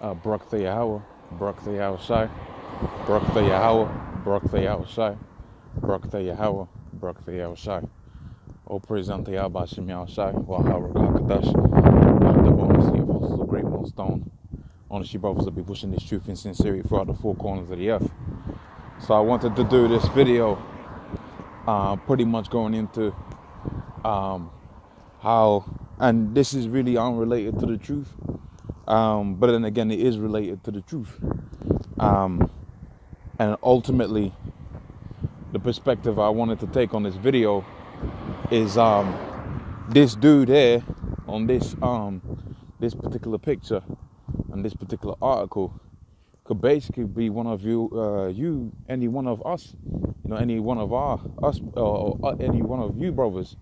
Barak the Yahweh, Barak the Yahweh Shai, Barak the Yahweh, Barak the Yahweh Shai, Barak the Yahweh, Barak the Yahweh Shai. All praise unto Yahweh Shem Yahweh Shai, Wahara Kakadash, the bonus, the apostles of GreatMillStone. Honestly, brothers, will be pushing this truth in sincerity throughout the four corners of the earth. So I wanted to do this video, pretty much going into how, and this is really unrelated to the truth, but then again, it is related to the truth. And ultimately, the perspective I wanted to take on this video is this dude here on this particular picture and this particular article could basically be one of you, any one of us, any one of us, or any one of you brothers,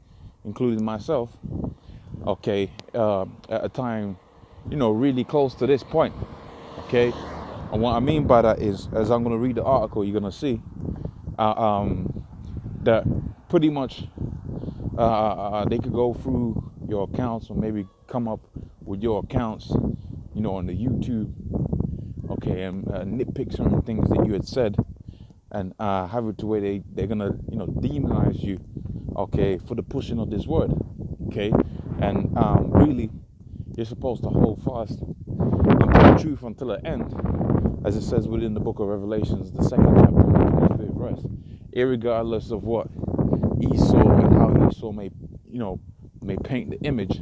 including myself. Okay, at a time, really close to this point. Okay, and what I mean by that is, as I'm going to read the article, you're going to see that pretty much they could go through your accounts or maybe come up with your accounts, on the YouTube, okay, and nitpick certain things that you had said, and have it to where they're gonna, demonize you, okay, for the pushing of this word, okay, and really, you're supposed to hold fast until the truth, until the end, as it says within the book of Revelations, the 2nd chapter, the 25th verse, irregardless of what Esau and how Esau may paint the image,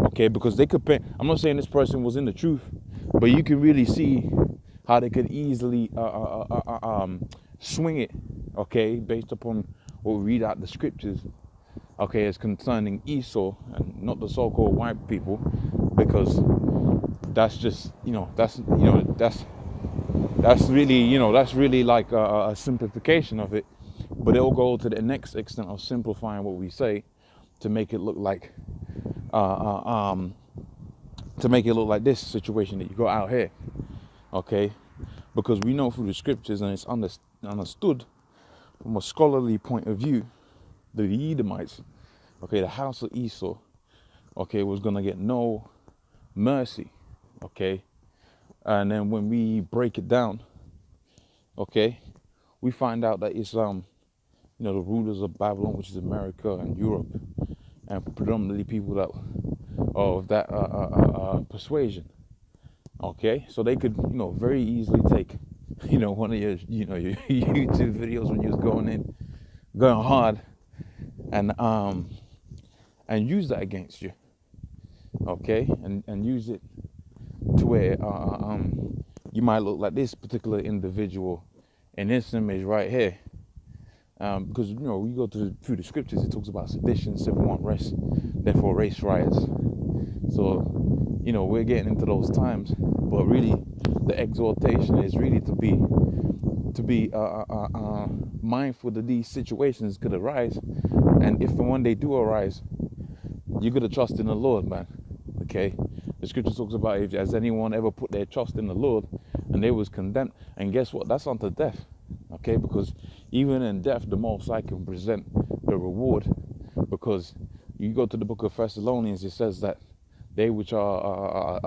okay, because they could paint. I'm not saying this person was in the truth, but you can really see how they could easily swing it, okay, based upon what we read out the scriptures, okay, as concerning Esau and not the so-called white people, because that's just, that's really like a simplification of it. But they'll go to the next extent of simplifying what we say to make it look like this situation that you got out here, okay? Because we know through the scriptures, and it's understood from a scholarly point of view, that the Edomites, okay, the house of Esau, okay, was gonna get no mercy, okay? And then when we break it down, okay, we find out that it's the rulers of Babylon, which is America and Europe, and predominantly people that of that persuasion. Okay, so they could, very easily take, one of your, your YouTube videos when you was going hard, and use that against you. Okay, and use it to where you might look like this particular individual in this image right here. Because we go through the scriptures, it talks about sedition, civil unrest, therefore race riots. So we're getting into those times, but really the exhortation is really to be mindful that these situations could arise, and if and when they do arise, you gotta trust in the Lord, man. Okay, the scripture talks about, if has anyone ever put their trust in the Lord and they was condemned, and guess what? That's unto death. Okay, because even in death, the Most High can present the reward, because you go to the book of Thessalonians, it says that they which are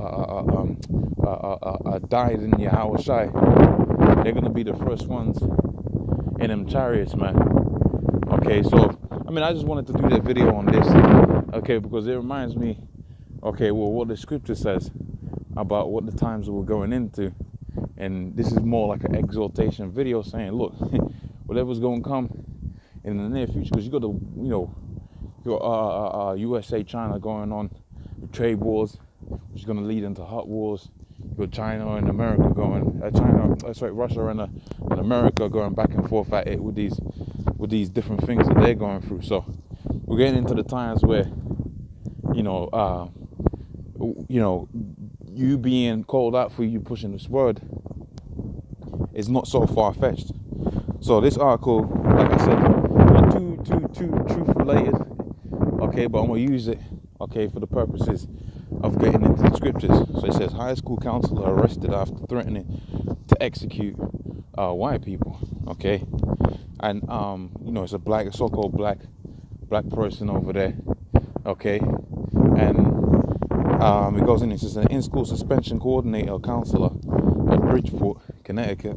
died in Yahweh Shai, they're going to be the first ones in them chariots, man. Okay, so, I just wanted to do that video on this, okay, because it reminds me, okay, well, what the scripture says about what the times that we're going into. And this is more like an exhortation video saying, look, whatever's going to come in the near future, because you got the, USA, China going on, with trade wars, which is going to lead into hot wars. You got China and America Russia and America going back and forth at it with these different things that they're going through. So we're getting into the times where, you being called out for you pushing this word is not so far-fetched. So this article, like I said, not too truth related, okay, but I'm gonna use it, okay, for the purposes of getting into the scriptures. So it says, high school counselor arrested after threatening to execute white people, okay, and it's a so-called black person over there, okay, and It goes in, it says an in-school suspension coordinator or counselor at Bridgeport, Connecticut,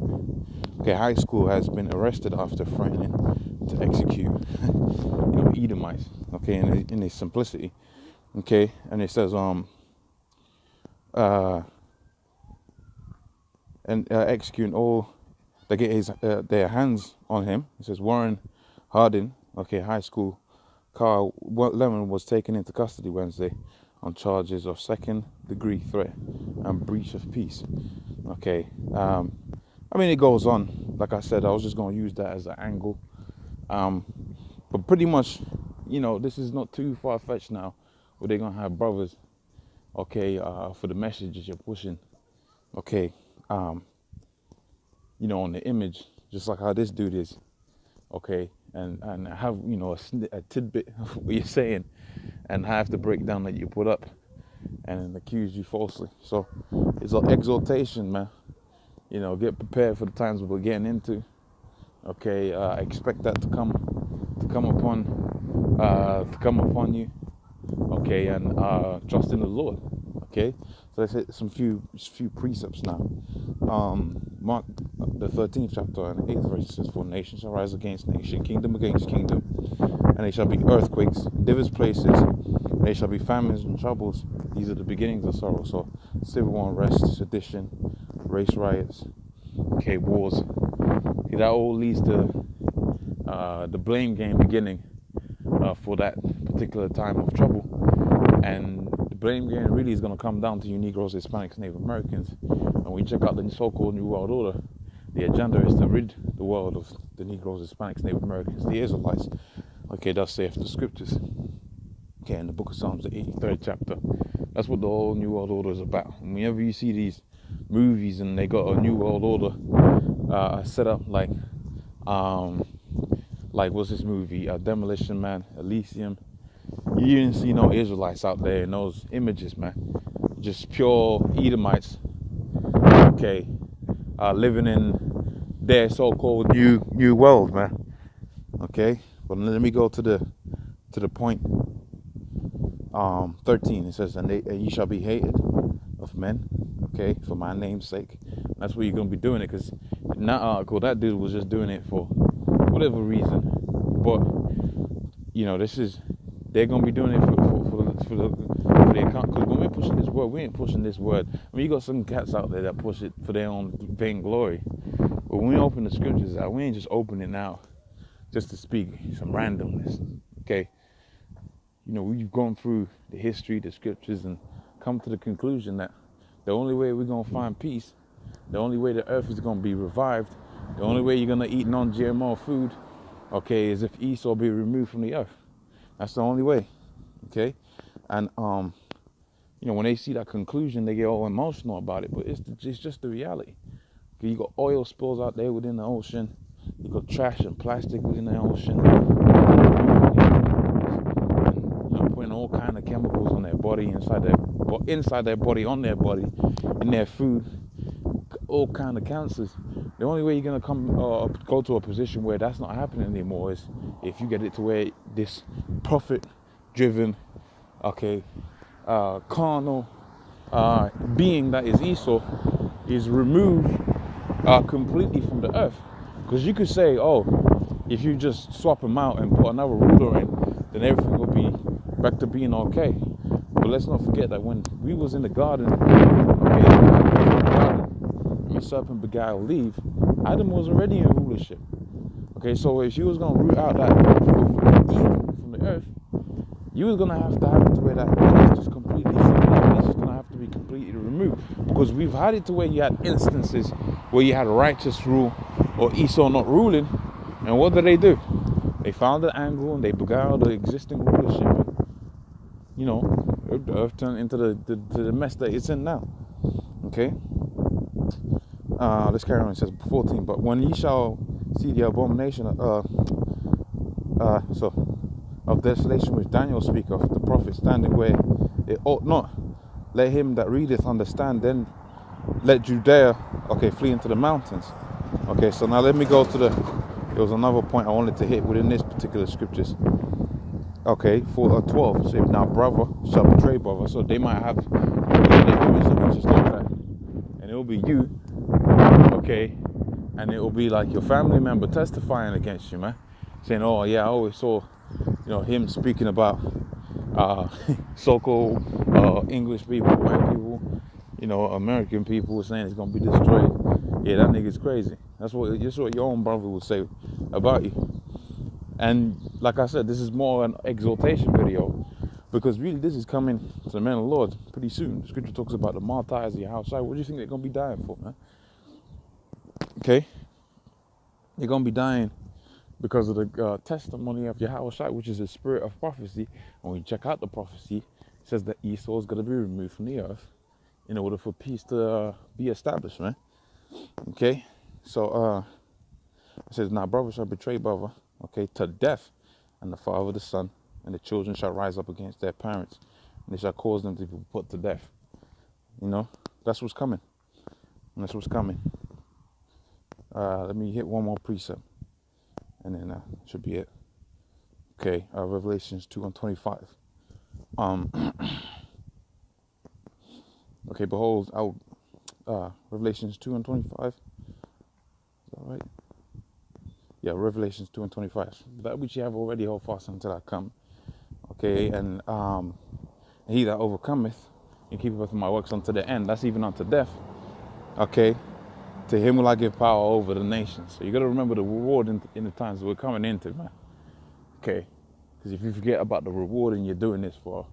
high school has been arrested after threatening to execute, Edomites, in its simplicity, and it says, executing all that get their hands on him. It says Warren Hardin, high school, Carl Lemon was taken into custody Wednesday on charges of second-degree threat and breach of peace. It goes on. Like I said, I was just going to use that as an angle. But pretty much, this is not too far-fetched now where they're going to have brothers, for the messages you're pushing, on the image, just like how this dude is, and have, a tidbit of what you're saying and have the breakdown that you put up and accuse you falsely. So it's an exhortation, man. Get prepared for the times we're getting into. Expect that to come upon you. And trust in the Lord. So let's hit some few precepts now. Mark the 13th chapter and 8th verse says, "For nation shall rise against nation, kingdom against kingdom, and there shall be earthquakes, divers places, and there shall be famines and troubles. These are the beginnings of sorrow." So civil unrest, sedition, race riots, wars. That all leads to the blame game beginning for that particular time of trouble. And the blame game really is going to come down to you Negroes, Hispanics, Native Americans. And when you check out the so-called New World Order, the agenda is to rid the world of the Negroes, Hispanics, Native Americans, the Israelites. Thus saith the scriptures. In the book of Psalms, the 83rd chapter. That's what the whole New World Order is about. And whenever you see these movies and they got a New World Order set up like what's this movie? Demolition Man, Elysium. You didn't see no Israelites out there in those images, man. Just pure Edomites, living in their so-called new world, man. But let me go to the point. 13, it says, and ye shall be hated of men, for my name's sake. That's where you're going to be doing it, because in that article, that dude was just doing it for whatever reason. But, they're going to be doing it for their account, because when we're pushing this word, we ain't pushing this word. You got some cats out there that push it for their own vainglory. But when we open the scriptures out, we ain't just opening out just to speak some randomness, We've gone through the history, the scriptures, and come to the conclusion that the only way we're going to find peace, the only way the earth is going to be revived, the only way you're going to eat non-GMO food, is if Esau be removed from the earth. That's the only way, And, when they see that conclusion, they get all emotional about it, but it's just the reality. You got oil spills out there within the ocean. You got trash and plastic within the ocean. Putting all kind of chemicals on their body, inside their body, on their body, in their food, all kind of cancers. The only way you're gonna go to a position where that's not happening anymore is if you get it to where this profit-driven, carnal being that is Esau is removed completely from the earth. Because you could say, if you just swap them out and put another ruler in, then everything will be back to being okay. But let's not forget that when we was in the garden, and the serpent beguiled Eve, Adam was already in rulership. So if you was gonna root out that evil from the earth, you was gonna have it to where that is just completely singular. It's just gonna have to be completely removed. Because we've had it to where you had instances where you had righteous rule or Esau not ruling, and what do? They found an angle and they beguiled the existing rulership. The earth turned into the mess that it's in now. Let's carry on. It says 14. But when ye shall see the abomination of desolation which Daniel speak of, the prophet standing where it ought not, let him that readeth understand. Then let Judea flee into the mountains. So now let me go to there was another point I wanted to hit within this particular scriptures. Okay, for 12. So now brother shall betray brother. So they might have the image that we just looked at, and it will be you. Okay, and it will be like your family member testifying against you, man, saying, "Oh yeah, I always saw, him speaking about so-called English people, white people, American people, saying it's gonna be destroyed. Yeah, that nigga's crazy." That's what your own brother would say about you. And like I said, this is more an exaltation video, because really this is coming to the man of the Lord pretty soon. The scripture talks about the martyrs of your house. What do you think they're gonna be dying for, man? Okay, they're gonna be dying because of the testimony of Yahushua, which is the spirit of prophecy. And when you check out the prophecy, it says that Esau is going to be removed from the earth in order for peace to be established, man. Okay, so it says, "Now brother shall betray brother, okay, to death, and the father the son, and the children shall rise up against their parents, and they shall cause them to be put to death." That's what's coming. And that's what's coming. Let me hit one more precept, and then should be it. Okay, Revelations 2:25. Okay, behold, Revelations 2:25. Is that right? Yeah, Revelations 2:25. "That which you have already hold fast until I come." Okay, and he that overcometh and keepeth my works unto the end, that's even unto death. Okay, to him will I give power over the nations. So you got to remember the reward in the times that we're coming into, man. Okay, because if you forget about the reward and you're doing this for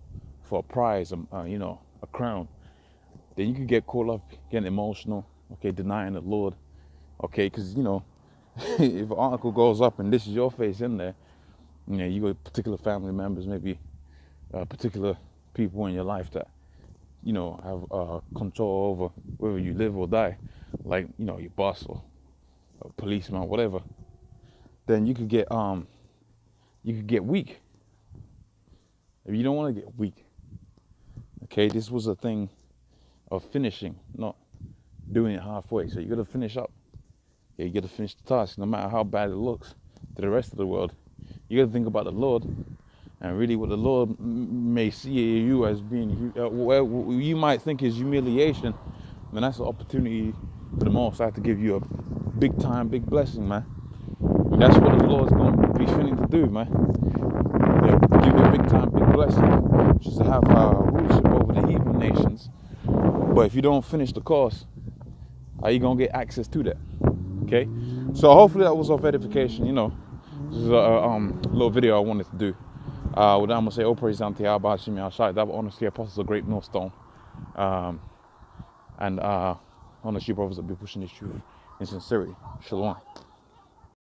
a prize, a crown, then you could get caught up getting emotional. Okay, denying the Lord. Okay, because if an article goes up and this is your face in there, you got particular family members, maybe particular people in your life that have control over whether you live or die, like your boss or a policeman, whatever. Then you could get weak. If you don't want to get weak, okay, this was a thing of finishing, not doing it halfway. So you got to finish up. Yeah, you got to finish the task, no matter how bad it looks to the rest of the world. You got to think about the Lord, and really what the Lord may see you as being, you might think is humiliation, and that's an opportunity for the Most High to give you a big time, big blessing, man. And that's what the Lord's going to be finna to do, man. Give you a big time, big blessing, which is to have rulership over the heathen nations. But if you don't finish the course, how you going to get access to that? Okay? So hopefully that was of edification, This is a little video I wanted to do. With that, I'm going to say, "Oh, praise unto Yahweh, Shimi Ashai, that honestly apostles of GreatMillStone. And honestly, brothers that be pushing this truth in sincerity. Shalom."